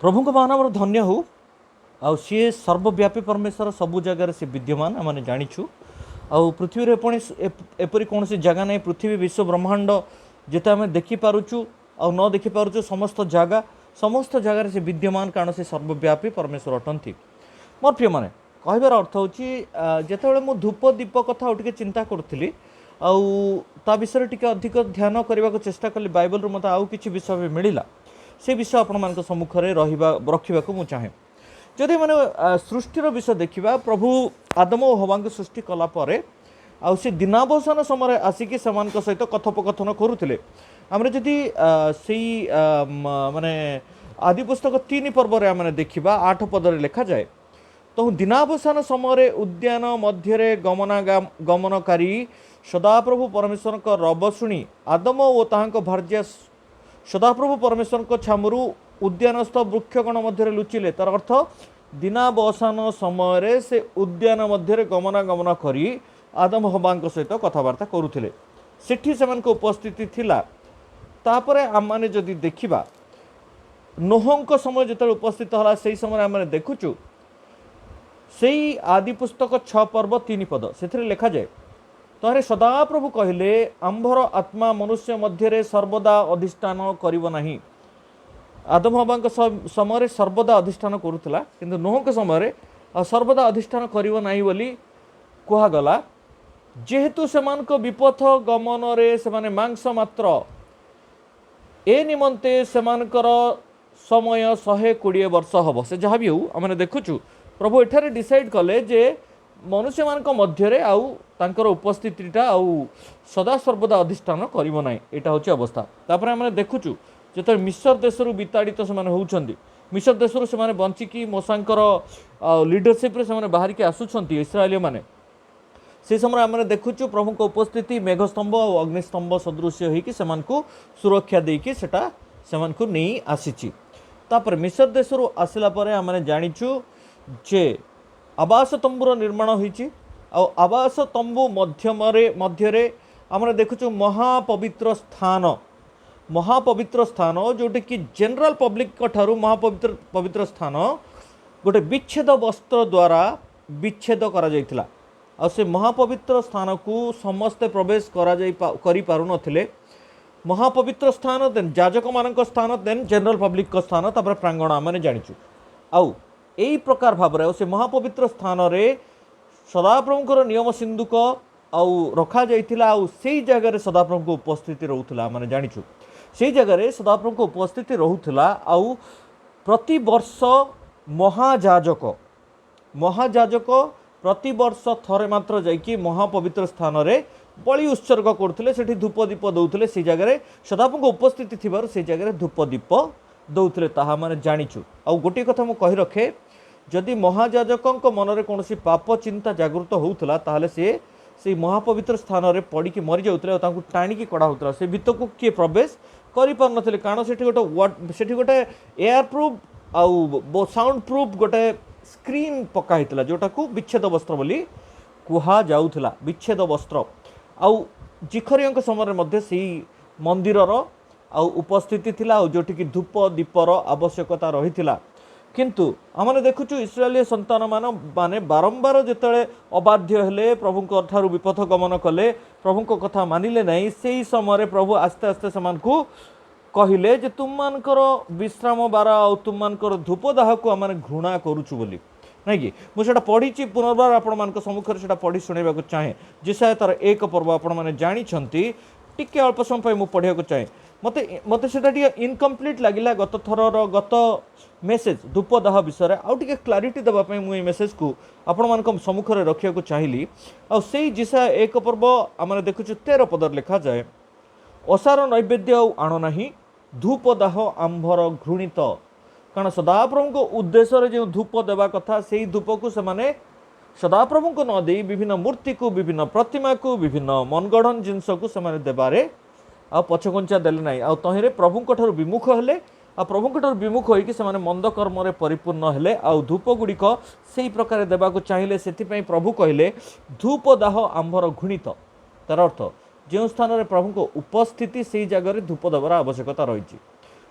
प्रभु को महानाम धन्य हो आउ सी सर्वव्यापी परमेश्वर सबु जगार सी विद्यमान आम जाचु आउ पृथ्वी एपरी कौन सी जगह नहीं पृथ्वी विश्व ब्रह्मांड जिते आम देखिपुँ आउ न देखिपुँ समस्त जगार से विद्यमान कारण से सर्वव्यापी परमेश्वर अटंती। मोर प्रिय मैंने कहबार अर्थ हूँ जिते मुझे धूप दीप कथा टे चिंता करी ता विषय टी अधिक ध्यान करने को चेष्टा कली बाइबल मत आउ कि विषय मिलला से विषय आपण सम्मुखें रखा मुझे चाहे जदि मैंने सृष्टिर विषय देखा प्रभु आदम और हवा को सृष्टि कलापर आउ से दिनावसान समय आसिक सहित कथोपकथन करुले आम जदि से माने आदि पुस्तक 3 पर्व आम देखा 8 पदर लिखा जाए तो दिनावसान समय उद्यान मध्य गमनकारी सदाप्रभु परमेश्वर का रब शुणी आदम और ताहां भार्या सदाप्रभु परमेश्वर को छामु उद्यानस्थ वृक्षगण मध्य लुचिले तार अर्थ दिनावसान समय से उद्यान मध्य गमनागमन करी आदम हवा सहित कथबार्ता करुले सेठी से उपस्थिति थिला। तापर आम मैंने जदि देखा नोह समय जो उपस्थित है से समय आम देखुचु से आदि पुस्तक 6 पर्व 3 पद से लिखा जाए तहरे सदाप्रभु कहले आंभर आत्मा मनुष्य मध्य सर्वदा अधिष्ठान करिब नाही। आदम हवा समय सर्वदा अधिष्ठान करुला किंतु नोह के समय सर्वदा अधिष्ठान करिब नाही बोली कहगला जेहेतु सेमानक विपथ गमन रे सेमाने मांस मात्र ए निमंते सेमानकर समय 120 वर्ष हम से जहाँ भी हो आम देखुचु प्रभु एठारे डिसाइड कले जे मनुष्य मान मध्य आउ तांकर उपस्थितिटा आउ सदा सर्वदा अधिष्ठान करिब नाही एटा होची अवस्था। तापर आम देखुचु जो मिस्र देशरू विताड़ित से होउछंती मिस्र देशरू से बंचिकी मोसांकर लीडरशिप रे से बाहर के आसुछंती इस्राएली माने से समय आम देखुचु प्रभु को उपस्थिति मेघस्तंभ और अग्निस्तंभ सदृश होइकी सेमानकु सुरक्षा देकी सेटा सेमानकु नहीं आसीची। तापर मिस्र देशरू आसिला परे आम जानिचु जे आवास तंबूर निर्माण होइची आ आवास तंबू मध्य आम देखुचु महापवित्र स्थान जोटे कि जनरल पब्लिक ठारू महापवित्र स्थान गोटे विच्छेद वस्त्र द्वारा विच्छेद करा जायतिला आ से महापवित्र स्थान को समस्ते प्रवेश करि पारु नथिले। महापवित्र स्थान देन याजक मानक स्थान देन जनरल पब्लिक का स्थान तापर प्रांगण आम जानिचु आउ यही प्रकार भाव से महापवित्र स्थान रे सदाप्रभुंकर नियम सिंधुक आउ रखा जाइथिला आउ सेई जगह सदाप्रभु को उपस्थिति रहउथिला माने जानिछु सेई जगह सदाप्रभु को उपस्थिति रहउथिला आउ प्रति वर्ष महायाजक प्रति वर्ष थरे मात्र जाइकी महापवित्र स्थान रे बलि उत्सर्ग करथिले सेठी धूप दीप दउथिले सेई जगह सदाप्रभु को उपस्थिति थिबार सेई जगह धूप दीप दउथिले ताहा माने जानिछु। आउ गोटे कथा मु कहि रखे जदि महायाजक मन में कौन पाप चिंता जागृत होउथला ताहले से महापवित्र स्थान रे पड़ी की मरी जाउथले तांकु टाणिकी कड़ा होउथला से भितर को किए प्रवेश करि पार नथिले कारण सेठी गोटे एयर प्रूफ आउ साउंड प्रूफ गोटे स्क्रीन पका हितला जोटा को विच्छेद वस्त्र बोली कुहा जाउथला विच्छेद वस्त्र आउ जिखरियंक समय मध्ये से मंदिरर आउ उपस्थिति थिला आउ जोटी की धूप दीपर आवश्यकता रहिथिला किंतु आमने देखुचु इस्राएली संतान माने बारंबार जिते अबाध्य हेले प्रभु ठारू विपथ गमन कले प्रभु को कथा मानिले नहीं से समय प्रभु आस्ते आस्ते से कहले जे तुम मानकर विश्राम बारा और तुम मानकर धूपदाह को आम घृणा करुचु बोली नहीं कि मुझे पढ़ी पुनर्बार आपण मान सम्मुखें से पढ़ी शुणा चाहे जिसाय तार 1 पर्व आपण मैंने जानी टिके अल्प समय मुझे पढ़ा चाहे मत से इनकम्प्लीट लगिला गत थर गत मेसेज धूपदाह विषय आउ टिके क्लारिटी देवाई मुझे मेसेज को आपण मान सम्मुखें रखा चाहिए आउ जिसा 1 पर्व आम देखुचु 13 पदर लिखा जाए असार नैवेद्य आण नहीं धूपदाह आंभर घृणित कारण सदाप्रभु को उद्देश्य जो धूप देवा कथा से धूप को से सदाप्रभु को न दे विभिन्न मूर्ति को विभिन्न प्रतिमा को विभिन्न मनगढ़ जिनस को से देवारे आ पछघुंचा देले ना आ तहिरे प्रभु ठार विमुख हेले आ प्रभु ठार विमुख होइकि से मंद कर्म परिपूर्ण हेले आ धूप गुड़िक से प्रकार देवा चाहिए से प्रभु कहले धूपदाह आंभर घृणित तार अर्थ जो स्थान प्रभु को उपस्थिति से जगह धूप देवार आवश्यकता रही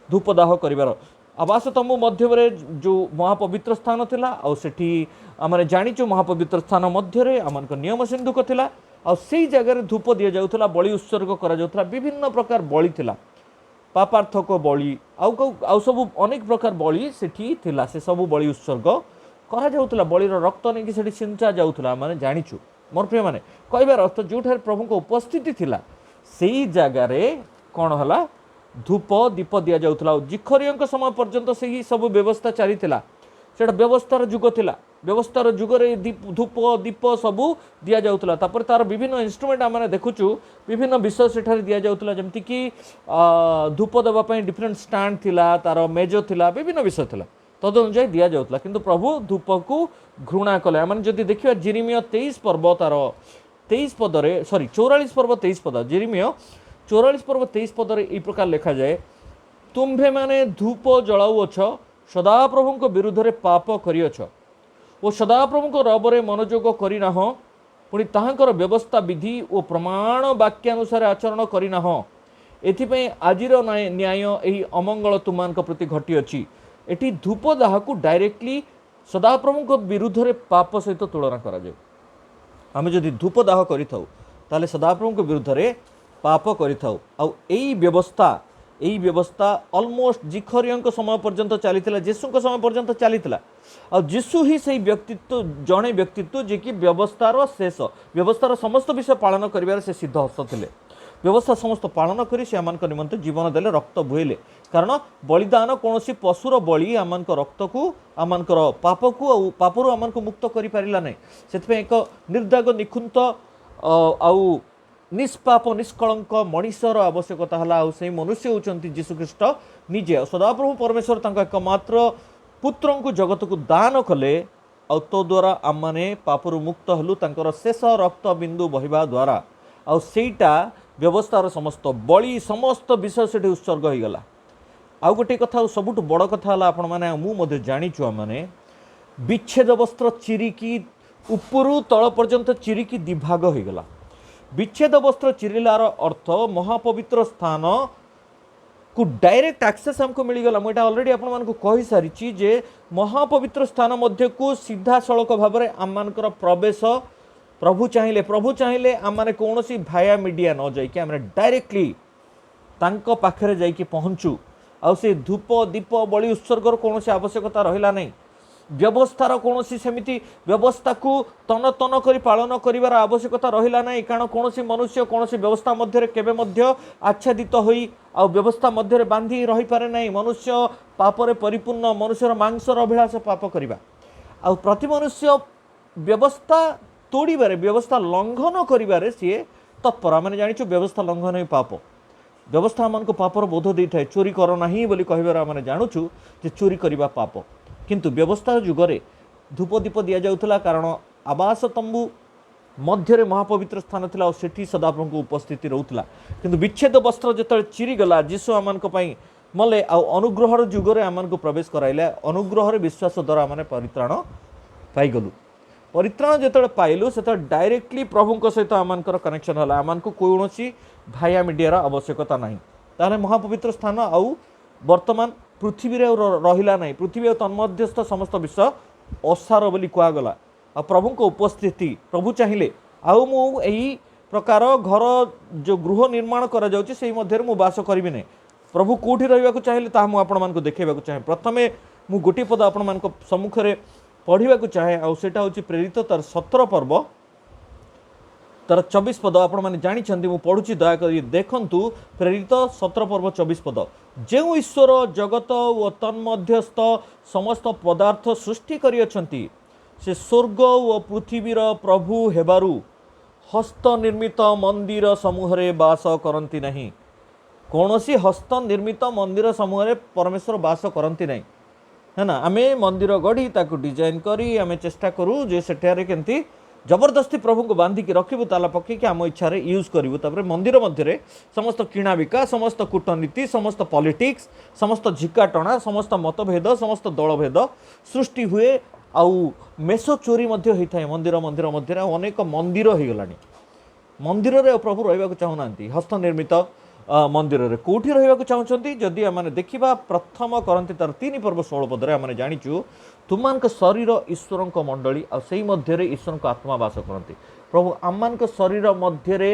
धूपदाह कर आवास तंबू मध्य जो महापवित्र स्थान थिला आ सेठी आमने जानिचु महापवित्र स्थान मध्य आमक नियम सिंधुक थिला आ सेई जगह धूप दिया जाउथला बलि उत्सर्ग करा जाउथला विभिन्न प्रकार बलि थिला पापार्थक बलि आउ सब अनेक प्रकार बलि सेठी थिला से सब बलि उत्सर्ग करा जाउथला बलिर रक्त नै कि सेठी सिंचा जाउथला माने जानिचु मोर प्रिय माने कहबार अर्थ जोठार प्रभु को उपस्थिति थिला सेई जगह रे कोन हला धूप दीप दिया जाउथला जिखरियंक समय पर्यंत से सब व्यवस्था चली सेटा व्यवस्थार जुग थिला व्यवस्थार जुगरे धूप दीप सबू दिया जाउथला तापर तार विभिन्न इंस्ट्रूमेंट आम देखुचु विभिन्न विषय सेठारे दिया जाउथला जेमति कि धूप देवा पई डिफरेंट स्टैंड थिला तार मेज थिला विभिन्न विषय थिला तद अनुसार दिया जाउथला किंतु प्रभु धूप को घृणा कले आम जदि देखिबा जिरिमिया 23 पर्व तार 23 पदरे सॉरी 44 पर्व 23 पद जिरिमिया 44 पर्व 23 पदरे ई प्रकार लिखा जाए तुम्भे माने धूप जलाउअछ सदाप्रभु विरुद्ध रे पाप करियछ ओ सदाप्रभु रबरे मनोयोग करिनाह पुणी ताहांकर व्यवस्था विधि और प्रमाण वाक्यानुसार आचरण करिनाह एथिपई आजिर न्याय एही अमंगल तुमानक प्रति घटी अछि एठी धूपदाह को डायरेक्टली सदाप्रभु विरुद्ध रे पाप सहित तुलना करा जाय आमे जदि धूपदाह करिथाउ ताले सदाप्रभु विरुद्ध रे पाप करिथाउ आ एई व्यवस्था ऑलमोस्ट जिखरियंक समय पर्यंत चलीथिला जीशुक समय पर्यंत चलीथिला आ जीशु ही सही व्यक्तित्व जड़े व्यक्तित्व जे कि व्यवस्थार शेष व्यवस्थार समस्त विषय पालन करिवार से सिद्ध हस्त थिले व्यवस्था समस्त पालन करी से आमान निमंते जीवन देले रक्त बुहेले कारण बलिदान कौनसी पशुर बलि आमान रक्त को आमान पाप को पापरू आमान मुक्त करि पारिला नै सेतपे एक निर्दाग निखुंत आउ निष्पाप निष्कलंक मनीषर आवश्यकता है से मनुष्य होती जीशुख्रीष्ट निजे सदाप्रभु परमेश्वर एकमात्र पुत्र को जगत को दान कले और तो द्वारा आम मैंने पापरू मुक्त हलु तांकर शेष रक्त बिंदु बहिबा द्वारा आउ सेटा व्यवस्थार समस्त बलि समस्त विषय से उत्सर्ग हो गला आउ गोटे कथा सबुठ बड़ कथा है आपण मैंने मुझे जाचु आम मैंने विच्छेद वस्त्र चिरिकी उपरू तल पर्यंत चिरिकी दिभाग हो गला विच्छेद वस्त्र चिरिलार अर्थ महापवित्र स्थान को डायरेक्ट एक्सेस हमको मिलगला मुझे ऑलरेडी आपको कही सारी जे महापवित्र स्थान मध्य को सीधा सड़क भाव में आम मानकर प्रवेश प्रभु चाहिए आम मैंने कौन सी भाया मीडिया न जाइए आम डायरेक्टली तांको पाखरे जाइए पहुँचू आ से धूप दीप बलि उत्सर्गर कौन सी आवश्यकता रहा नहीं व्यवस्थार कौन सेमती व्यवस्था को तन तन कर पालन कर आवश्यकता रहा नहीं कारण कौन मनुष्य कौन व्यवस्था मध्य केबे मध्य आच्छादित होई आ व्यवस्था मध्य बांधी रही पारे नहीं मनुष्य पापरे परिपूर्ण मनुष्यर मांसर अभिलाष पाप करवा आ प्रति मनुष्य व्यवस्था तोड़बारे व्यवस्था लंघन करिवारे सी तत्पर मैंने जाचु व्यवस्था लंघन ही पाप व्यवस्था आमको पापर बोध दे था चोरी कर ना बोली कहबार आम जाचु जे चोरी करवा पाप किंतु व्यवस्था जुगरे धूप दीप दि जाउथला कारण आवास तंबू मध्य महापवित्र स्थान थिला और सेठी सदाप्रभु उपस्थिति रहउथला किंतु विच्छेद वस्त्र जतले चिरीगला जीशु आमनक पई मले आ अनुग्रहर जुगरे आमनक प्रवेश कराइले अनुग्रहर विश्वास द्वारा आमने परित्राण पाइगलु परित्राण जतले पाइलु सेत डायरेक्टली प्रभुଙ୍କ सहित आमनकर कनेक्शन हला आमनको कोनोसी भाया मीडियार आवश्यकता नाही ताले महापवित्र स्थान आउ वर्तमान पृथ्वी रहिला नहीं पृथ्वी तन्मध्यस्थ समस्त विषय असार बोली कहगला आ प्रभु को उपस्थिति प्रभु चाहिए आउ मुई प्रकार घर जो गृह निर्माण करा जाउची सेही मध्य मु बास करिबि नै प्रभु कोठी रहिबा को चाहिए ता मु आपण मानको देखैबा को चाहे प्रथमे मु गोटी पद आपण मानको सम्मुख रे पढ़िबा को चाहे आ सेटा होची प्रेरित तार 17 पर्व तार 24 पद आपण माने जानि छन्ती मु पढुची दया करी देखंतु प्रेरित 17 पर्व 24 पद जे ईश्वर जगत व तन्मध्यस्थ समस्त पदार्थ सृष्टि करियछन्ती से स्वर्ग व पृथ्वीर प्रभु हेबारु हस्त निर्मित मंदिर समूह रे बास करंती नहीं कौनसी हस्त निर्मित मंदिर समूह रे परमेश्वर बास करंती नहीं है ना आमे मंदिर गढ़ी ताकू डिजाइन करी आमे चेष्टा करू जे सेठारे केंती जबरदस्ती प्रभु को बांधिकी रखिबू ताला पकईकि आम इच्छा यूज करूँ तापर मंदिर मध्य समस्त किणा बिका समस्त कूटनीति समस्त पॉलिटिक्स समस्त झिकाटणा समस्त मतभेद समस्त दलभेद सृष्टि हुए आउ मेसो चोरी मध्य होता है मंदिर मंदिर मध्य अनेक मंदिर हो गलानी मंदिर रे प्रभु रहिबा चाहूना हस्त निर्मित मंदिर रे कोठी रहिबाकु चाहुचंती जदि आमे देखिबा प्रथम करंती तार 3 पर्व 16 पदरे आमे जानिचु तुमनक शरीर ईश्वरक मंडली आ सेही मध्य रे ईश्वरक आत्मा वास करंती प्रभु आमनक शरीर मध्य रे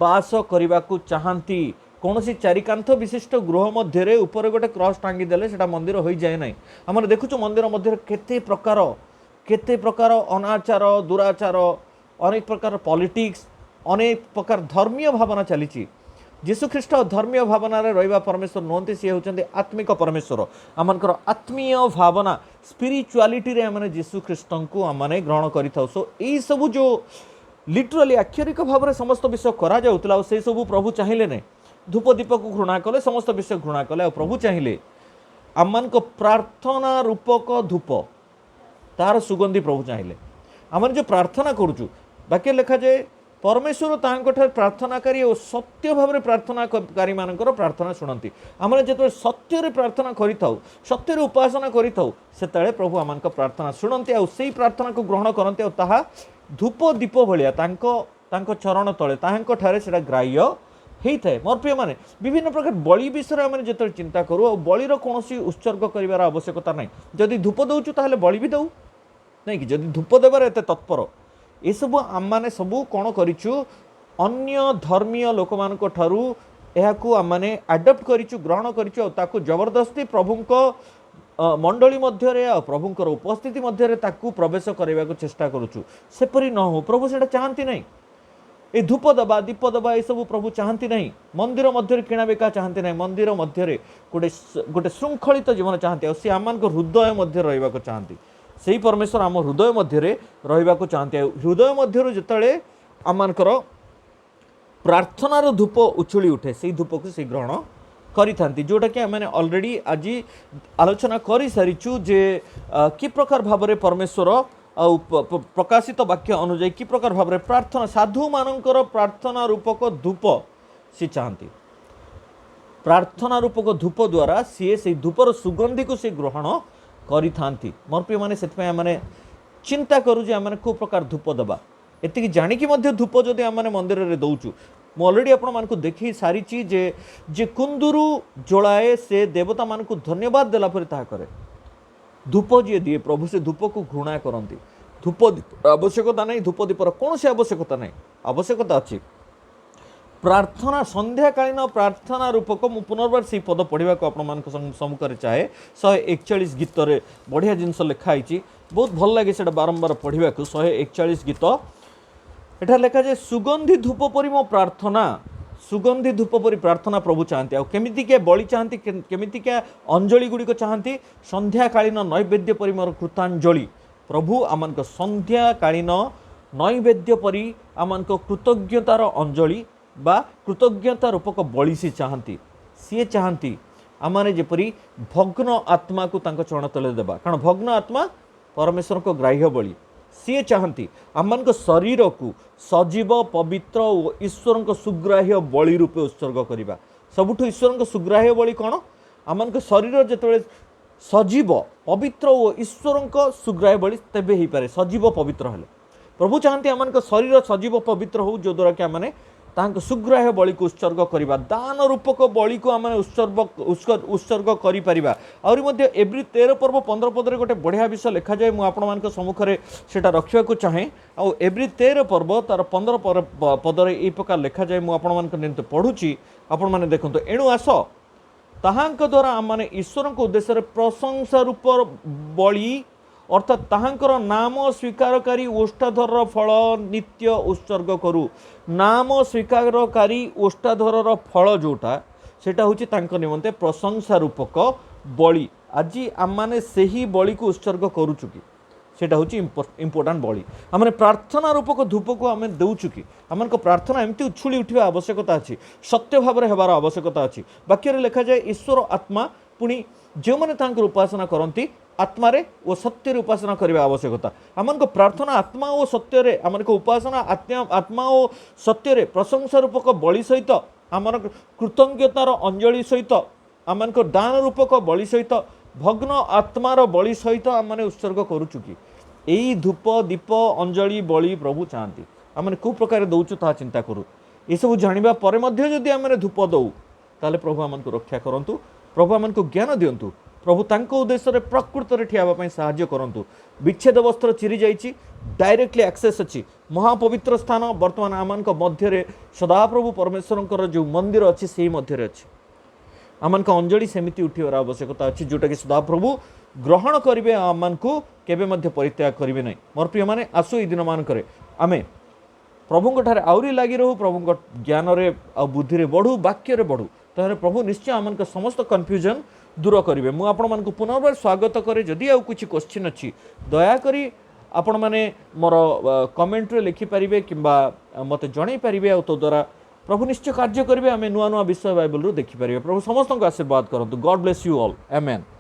वास करबाकु चाहंती कौनसी चारिकांथ विशिष्ट गृह मध्य रे ऊपर गोटे क्रॉस टांगी देले सेटा मंदिर होई जाय नै आमे देखुचु मंदिर मध्य केते प्रकार अनाचार दुराचार अनेक प्रकार पॉलिटिक्स अनेक प्रकार धर्मीय भावना चली जीशु ख्रीष्ट धर्मीय भावना रे रहिबा परमेश्वर नहंती सी होचंती आत्मिक परमेश्वर आमनकर आत्मीय भावना स्पिरिचुअलिटी रे आमने जीशु ख्रीष्ट को आमने ग्रहण करिथाउ सो एई सब जो लिटरली आक्षरिक भाव में समस्त विषय करा जाउतला से सब प्रभु चाहिए ने धूप दीप को घृणा कले समस्त विषय घृणा कले और प्रभु चाहिए आम को प्रार्थना रूपक धूप तार सुगंधी प्रभु चाहिए आम जो प्रार्थना करुचु बाकी लिखा जाए परमेश्वर तांकर प्रार्थनाकारी और सत्य भाव में प्रार्थनाकारी मानकर प्रार्थना शुणती आम जो सत्य प्रार्थना करिथाउ सत्य उपासना करिथाउ सेतले प्रभु आम प्रार्थना शुणती और से प्रार्थना को ग्रहण करते और ताहा धूप दीप भाया तांको चरण तले तांठारे सेटा ग्राह्य होता है मोर प्रिय माने विभिन्न प्रकार बलि विषय आम जो चिंता करूँ और बलिर कौन उत्सर्ग कर आवश्यकता ना जदि धूप दौचु ताहले बलि भी दऊ नहीं कि जदि धूप देवार एत तत्पर ये सब आम मैंने सबू कौन करिचु अन्य धर्मीय लोक मान ठारू एहाकू आम मैंने आडप्ट करिचु ग्रहण करिचु और ताकू जबरदस्ती प्रभुंक मंडली मध्य प्रभुंकर उपस्थिति मध्य ताकू प्रवेश करने को चेष्टा करुचु सेपरी न हो प्रभु से चाहती नहीं ये धूप दबा दीप दबा ये सब प्रभु चाहती नहीं मंदिर मध्य किणा बेका चाहती नहीं मंदिर मध्य गोटे श्रृंखलित जीवन चाहती और सी आम हृदय मध्य रहा चाहती से परमेश्वर आम हृदय मध्य रहा चाहती हृदय मध्य जिते आमर प्रार्थनार धूप उछुली उठे से धूप को सी ग्रहण करि जोटा कि मैंने ऑलरेडी आज आलोचना कर सारीचु जे कि प्रकार भाव में परमेश्वर प्रकाशित वाक्य अनुजाई कि प्रकार भाव में प्रार्थना साधु मानकर प्रार्थना रूपक धूप सी चाहती प्रार्थना रूपक धूप द्वारा सी से धूपर सुगंधी को सी ग्रहण करि मोर प्रिय मैंने से मैंने चिंता करूँ जे आम को प्रकार धूप दबा एति जाणिकी धूप जदि आम मंदिर में दौचु मु अलरेडी आपण मानकु देखि सारी जे जे कुंदुरु जोड़ाए से देवता मानकु धन्यवाद देला पर ताहा करे धूप जी दिए प्रभु से धूप को घृणा करती धूप आवश्यकता नहीं धूप दीपर कौन से आवश्यकता नहीं आवश्यकता अच्छी प्रार्थना संध्याकालीन प्रार्थना रूपक मु पुनर्बार से पद पढ़ा को आपण सम्मुखें चाहे 141 गीत बढ़िया जिनस लिखाई बहुत भल लगे से बारंबार पढ़ा 141 गीत एटा लिखा जाए सुगंधी धूप परी मो प्रार्थना सुगंधी धूप परी प्रार्थना प्रभु चाहती आ केमितिका बलि चाहती केमितिका अंजलि गुड़िक चाहती संध्याकालीन नैवेद्य परी मोर कृतांजलि प्रभु आमन संध्याकालीन नैवेद्य परी आमन कृतज्ञतार अंजलि बा कृतज्ञता रूपक बलि सी चाहती आमने जेपरी भग्न आत्मा को तांको चरण तले देबा कारण भग्न आत्मा परमेश्वर को ग्राह्य बलि सी चाहती आमन शरीर को सजीव पवित्र और ईश्वर को सुग्राह्य बलि रूपे उत्सर्ग करवा सबुठ ईश्वर को सुग्राह्य बलि कौन आमन शरीर जिते सजीव पवित्र और ईश्वर को सुग्राह्य बलि तेबे ही पारे सजीव पवित्र हेले प्रभु चाहती आमन शरीर सजीव पवित्र हो जो द्वारा कि आमने तांको सुग्राह्य बलि को उत्सर्ग करवा दान रूपक बलि को आम उत्सर्ग करिपरिबा आउरी मध्ये एवरी 13 पर्व 15 पदरे गोटे बढ़िया विषय लिखा जाए मु आपण मान सम्मुखें सेटा रखा को चाहे आउ एवरी 13 पर्व तार 15 पदरे ये प्रकार लिखा जाए मु आपण मान निमित्त पढ़ुची आपण माने देखंतु एणु आस ताहांक द्वारा आम माने ईश्वर को उद्देश्य प्रशंसा रूप बलि अर्थात ताहांकर नाम स्वीकारकारी ओष्ठाधर फल नित्य उत्सर्ग करू नाम स्वीकारकारी ओष्ठाधर फल जोटा सेटा होची तांको निमंते प्रशंसा रूपक बलि आज आम माने सेही बलि को उत्सर्ग करूचु कि सेटा होची इंपोर्टेंट बलि आमने प्रार्थना रूपक धूप को आम देउचु कि आम प्रार्थना एमती उछुली उठिबा आवश्यकता अछि सत्य भाव में हेबार आवश्यकता अछि वाक्य रे लिखा जाए ईश्वर आत्मा पुणी जो माने तांकर उपासना करंती आत्मारे वो सत्य उपासना करने आवश्यकता आम प्रार्थना आत्मा और सत्य आम उपासना आत्मा और सत्य प्रशंसा रूपक बलि सहित आम कृतज्ञतार अंजलि सहित आम दान रूपक बलि सहित भग्न आत्मार बलि सहित आम उत्सर्ग करुचु कि यही धूप दीप अंजलि बलि प्रभु चाहती आम को प्रकार दौचु ता चिंता करूँ ଏସବୁ ଜାଣିବା ପରେ ମଧ୍ୟ ଯଦି ଆମେ ଧୂପ ଦଉ ତାହେଲେ ପ୍ରଭୁ ଆମକୁ ରକ୍ଷା କରନ୍ତୁ, ପ୍ରଭୁ ଆମକୁ ଜ୍ଞାନ ଦିଅନ୍ତୁ, ପ୍ରଭୁ ତାଙ୍କ ଉଦ୍ଦେଶ୍ୟରେ ପ୍ରକୃତରେ ଠିଆ ହେବା ପାଇଁ ସାହାଯ୍ୟ କରନ୍ତୁ। ବିଚ୍ଛେଦ ବସ୍ତ୍ର ଚିରି ଯାଇଛି, ଡାଇରେକ୍ଟଲି ଆକ୍ସେସ୍ ଅଛି ମହାପବିତ୍ର ସ୍ଥାନ ବର୍ତ୍ତମାନ ଆମମାନଙ୍କ ମଧ୍ୟରେ ସଦାପ୍ରଭୁ ପରମେଶ୍ୱରଙ୍କର ଯେଉଁ ମନ୍ଦିର ଅଛି ସେହି ମଧ୍ୟରେ ଅଛି। ଆମମାନଙ୍କ ଅଞ୍ଜଳି ସେମିତି ଉଠିବାର ଆବଶ୍ୟକତା ଅଛି ଯେଉଁଟାକି ସଦାପ୍ରଭୁ ଗ୍ରହଣ କରିବେ, ଆମମାନଙ୍କୁ କେବେ ମଧ୍ୟ ପରିତ୍ୟାଗ କରିବେ ନାହିଁ। ମୋର ପ୍ରିୟମାନେ, ଆସୁ ଏଇ ଦିନମାନଙ୍କରେ ଆମେ ପ୍ରଭୁଙ୍କଠାରେ ଆହୁରି ଲାଗି ରହୁ, ପ୍ରଭୁଙ୍କ ଜ୍ଞାନରେ ଆଉ ବୁଦ୍ଧିରେ ବଢ଼ୁ, ବାକ୍ୟରେ ବଢ଼ୁ, ତାହେଲେ ପ୍ରଭୁ ନିଶ୍ଚୟ ଆମମାନଙ୍କ ସମସ୍ତ କନଫ୍ୟୁଜନ୍ ଦୂର କରିବେ। ମୁଁ ଆପଣମାନଙ୍କୁ ପୁନର୍ବାର ସ୍ୱାଗତ କରେ। ଯଦି ଆଉ କିଛି କ୍ୱେଶ୍ଚିନ୍ ଅଛି ଦୟାକରି ଆପଣମାନେ ମୋର କମେଣ୍ଟରେ ଲେଖିପାରିବେ କିମ୍ବା ମୋତେ ଜଣାଇ ପାରିବେ, ଆଉ ତ ଦ୍ୱାରା ପ୍ରଭୁ ନିଶ୍ଚୟ କାର୍ଯ୍ୟ କରିବେ। ଆମେ ନୂଆ ନୂଆ ବିଷୟ ବାଇବଲରୁ ଦେଖିପାରିବେ। ପ୍ରଭୁ ସମସ୍ତଙ୍କୁ ଆଶୀର୍ବାଦ କରନ୍ତୁ। ଗଡ୍ ବ୍ଲେସ୍ ୟୁ ଅଲ୍। ଆମେନ୍।